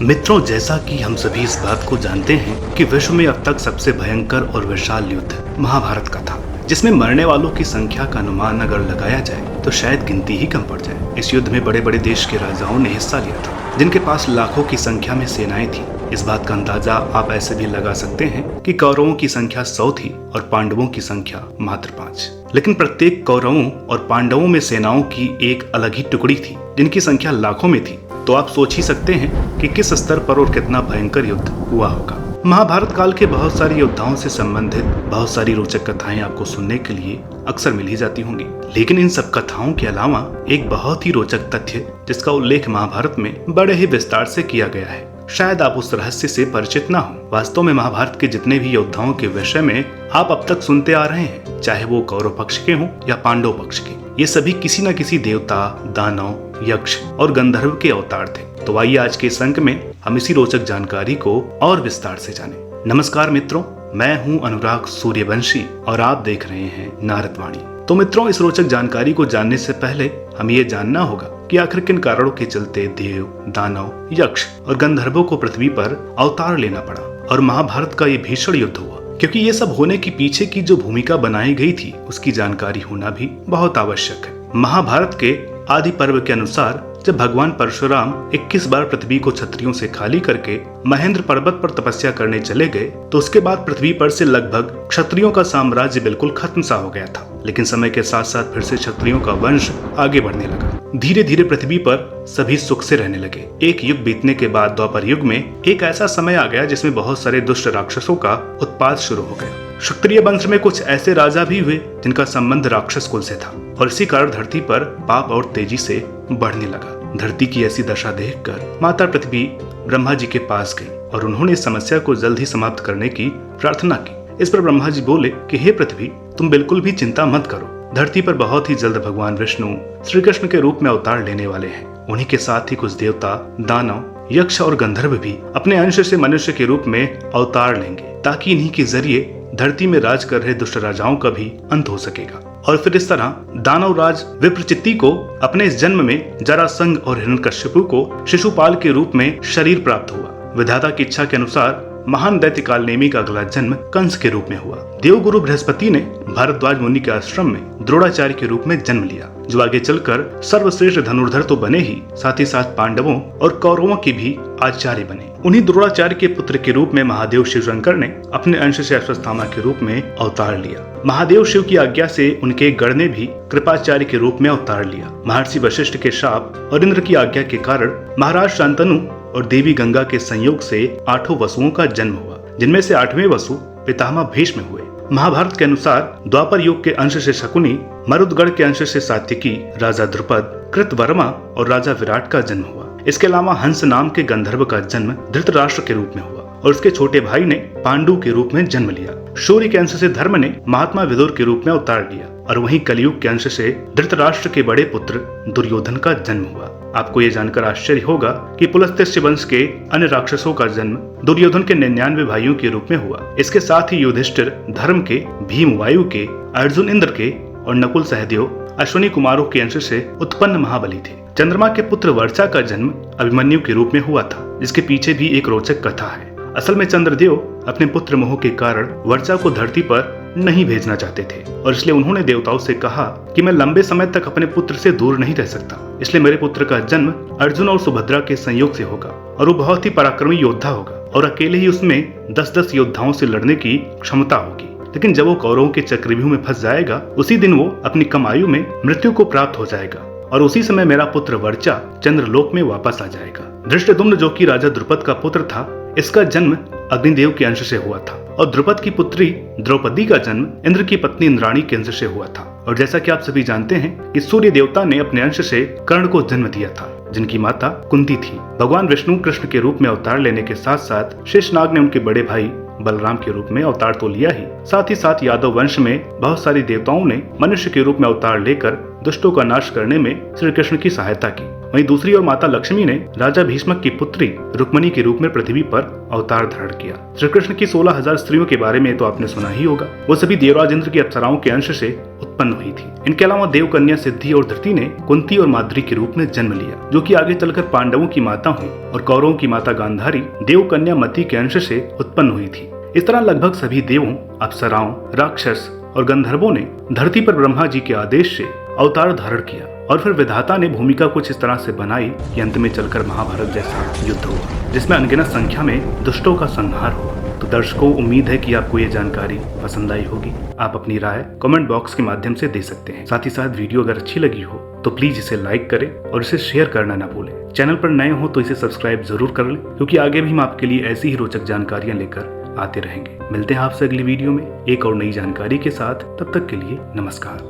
मित्रों, जैसा कि हम सभी इस बात को जानते हैं कि विश्व में अब तक सबसे भयंकर और विशाल युद्ध महाभारत का था, जिसमें मरने वालों की संख्या का अनुमान अगर लगाया जाए तो शायद गिनती ही कम पड़ जाए। इस युद्ध में बड़े बड़े देश के राजाओं ने हिस्सा लिया था, जिनके पास लाखों की संख्या में सेनाएं थी। इस बात का अंदाजा आप ऐसे भी लगा सकते हैं कि कौरवों की संख्या 100 थी और पांडवों की संख्या मात्र 5। लेकिन प्रत्येक कौरवों और पांडवों में सेनाओं की एक अलग ही टुकड़ी थी, जिनकी संख्या लाखों में थी। तो आप सोच ही सकते हैं कि किस स्तर पर और कितना भयंकर युद्ध हुआ होगा। महाभारत काल के बहुत सारे योद्धाओं से संबंधित बहुत सारी रोचक कथाएं आपको सुनने के लिए अक्सर मिल ही जाती होंगी, लेकिन इन सब कथाओं के अलावा एक बहुत ही रोचक तथ्य जिसका उल्लेख महाभारत में बड़े ही विस्तार से किया गया है, शायद आप उस रहस्य से परिचित ना हो। वास्तव में महाभारत के जितने भी योद्धाओं के विषय में आप अब तक सुनते आ रहे हैं, चाहे वो कौरव पक्ष के हों या पांडव पक्ष के, ये सभी किसी न किसी देवता, दानव, यक्ष और गंधर्व के अवतार थे। तो आइए आज के इस अंक में हम इसी रोचक जानकारी को और विस्तार से जानें। नमस्कार मित्रों, मैं हूं अनुराग सूर्यवंशी और आप देख रहे हैं नारद वाणी। तो मित्रों, इस रोचक जानकारी को जानने से पहले हमें ये जानना होगा कि आखिर किन कारणों के चलते देव, दानव, यक्ष और गंधर्वों को पृथ्वी पर अवतार लेना पड़ा और महाभारत का ये भीषण युद्ध हुआ। क्योंकि ये सब होने के पीछे की जो भूमिका बनाई गई थी उसकी जानकारी होना भी बहुत आवश्यक है। महाभारत के आदि पर्व के अनुसार जब भगवान परशुराम 21 बार पृथ्वी को क्षत्रियों से खाली करके महेंद्र पर्वत पर तपस्या करने चले गए, तो उसके बाद पृथ्वी पर से लगभग क्षत्रियों का साम्राज्य बिल्कुल खत्म सा हो गया था। लेकिन समय के साथ साथ फिर से क्षत्रियों का वंश आगे बढ़ने लगा। धीरे धीरे पृथ्वी पर सभी सुख से रहने लगे। एक युग बीतने के बाद द्वापर युग में एक ऐसा समय आ गया जिसमें बहुत सारे दुष्ट राक्षसों का उत्पात शुरू हो गया। क्षत्रिय वंश में कुछ ऐसे राजा भी हुए जिनका संबंध राक्षस कुल से था और इसी कारण धरती पर पाप और तेजी से बढ़ने लगा। धरती की ऐसी दशा देखकर माता पृथ्वी ब्रह्मा जी के पास गई और उन्होंने इस समस्या को जल्द ही समाप्त करने की प्रार्थना की। इस पर ब्रह्मा जी बोले कि हे पृथ्वी, तुम बिल्कुल भी चिंता मत करो। धरती पर बहुत ही जल्द भगवान विष्णु श्री कृष्ण के रूप में अवतार लेने वाले हैं। उन्हीं के साथ ही कुछ देवता, दानव, यक्ष और गंधर्व भी अपने अंश से मनुष्य के रूप में अवतार लेंगे, ताकि इन्हीं के जरिए धरती में राज कर रहे दुष्ट राजाओं का भी अंत हो सकेगा। और फिर इस तरह दानव राज विप्रचित्ति को अपने इस जन्म में जरासंध और हिरण्यकश्यपु को शिशुपाल के रूप में शरीर प्राप्त हुआ। विधाता की इच्छा के अनुसार महान दैत्य कालनेमी का अगला जन्म कंस के रूप में हुआ। देवगुरु बृहस्पति ने भारद्वाज मुनि के आश्रम में द्रोणाचार्य के रूप में जन्म लिया, जो आगे चलकर सर्वश्रेष्ठ धनुर्धर तो बने ही, साथ ही साथ पांडवों और कौरवों के भी आचार्य बने। उन्हीं द्रोणाचार्य के पुत्र के रूप में महादेव शिव शंकर ने अपने अंश से अश्वत्थामा के रूप में अवतार लिया। महादेव शिव की आज्ञा से उनके एक गण ने भी कृपाचार्य के रूप में अवतार लिया। महर्षि वशिष्ठ के शाप और इंद्र की आज्ञा के कारण महाराज शांतनु और देवी गंगा के संयोग से 8 वसुओं का जन्म हुआ, जिनमें से 8वें वसु पितामह भीष्म हुए। महाभारत के अनुसार द्वापर युग के अंश से शकुनी, मरुदगढ़ के अंश से सात्यकी, राजा द्रुपद, कृतवर्मा और राजा विराट का जन्म हुआ। इसके अलावा हंस नाम के गंधर्व का जन्म धृतराष्ट्र के रूप में हुआ और उसके छोटे भाई ने पांडु के रूप में जन्म लिया। शौर्य के अंश से धर्म ने महात्मा विदुर के रूप में अवतार लिया और वहीं कलयुग के अंश से धृतराष्ट्र के बड़े पुत्र दुर्योधन का जन्म हुआ। आपको ये जानकर आश्चर्य होगा कि पुलस्त्य वंश के अन्य राक्षसों का जन्म दुर्योधन के 99 भाइयों के रूप में हुआ। इसके साथ ही युधिष्ठिर धर्म के, भीम वायु के, अर्जुन इंद्र के और नकुल सहदेव अश्विनी कुमारों के अंश से उत्पन्न महाबली थे। चंद्रमा के पुत्र वर्चा का जन्म अभिमन्यु के रूप में हुआ था, जिसके पीछे भी एक रोचक कथा है। असल में चंद्रदेव अपने पुत्र मोह के कारण वर्चा को धरती पर नहीं भेजना चाहते थे और इसलिए उन्होंने देवताओं से कहा कि मैं लंबे समय तक अपने पुत्र से दूर नहीं रह सकता, इसलिए मेरे पुत्र का जन्म अर्जुन और सुभद्रा के संयोग से होगा और वो बहुत ही पराक्रमी योद्धा होगा और अकेले ही उसमें 10-10 योद्धाओं से लड़ने की क्षमता होगी। लेकिन जब वो कौरवों के चक्रव्यूह में फंस जाएगा, उसी दिन वो अपनी कम आयु में मृत्यु को प्राप्त हो जाएगा और उसी समय मेरा पुत्र वर्चा चंद्रलोक में वापस आ जाएगा। धृष्टद्युम्न, जो कि राजा द्रुपद का पुत्र था, इसका जन्म अग्निदेव के अंश से हुआ था और द्रुपद की पुत्री द्रौपदी का जन्म इंद्र की पत्नी इंद्राणी के अंश से हुआ था। और जैसा कि आप सभी जानते हैं कि सूर्य देवता ने अपने अंश से कर्ण को जन्म दिया था, जिनकी माता कुंती थी। भगवान विष्णु कृष्ण के रूप में अवतार लेने के साथ साथ शेषनाग ने उनके बड़े भाई बलराम के रूप में अवतार तो लिया ही साथ यादव वंश में बहुत सारी देवताओं ने मनुष्य के रूप में अवतार लेकर दुष्टों का नाश करने में श्री कृष्ण की सहायता की वहीं दूसरी ओर माता लक्ष्मी ने राजा भीष्मक की पुत्री रुक्मणी के रूप में पृथ्वी पर अवतार धारण किया। श्री कृष्ण की 16,000 स्त्रियों के बारे में तो आपने सुना ही होगा। वो सभी देवराज इंद्र की अप्सराओं के अंश से उत्पन्न हुई थी। इनके अलावा देवकन्या सिद्धि और धृति ने कुंती और माद्री के रूप में जन्म लिया, जो कि आगे चलकर पांडवों की माता हुई, और कौरवों की माता गांधारी देवकन्या मति के अंश से उत्पन्न हुई थी। इस तरह लगभग सभी देवों, अप्सराओं, राक्षस और गंधर्वों ने धरती पर ब्रह्मा जी के आदेश से अवतार धारण किया, और फिर विधाता ने भूमिका कुछ इस तरह से बनाई कि अंत में चलकर महाभारत जैसा युद्ध हुआ, जिसमें अनगिनत संख्या में दुष्टों का संहार हुआ। तो दर्शकों, उम्मीद है कि आपको ये जानकारी पसंद आई होगी। आप अपनी राय कमेंट बॉक्स के माध्यम से दे सकते हैं। साथ ही साथ वीडियो अगर अच्छी लगी हो तो प्लीज इसे लाइक करें और इसे शेयर करना ना भूलें। चैनल पर नए हो तो इसे सब्सक्राइब जरूर कर लें, क्योंकि आगे भी हम आपके लिए ऐसी ही रोचक जानकारियां लेकर आते रहेंगे। मिलते हैं आपसे अगली वीडियो में एक और नई जानकारी के साथ। तब तक के लिए नमस्कार।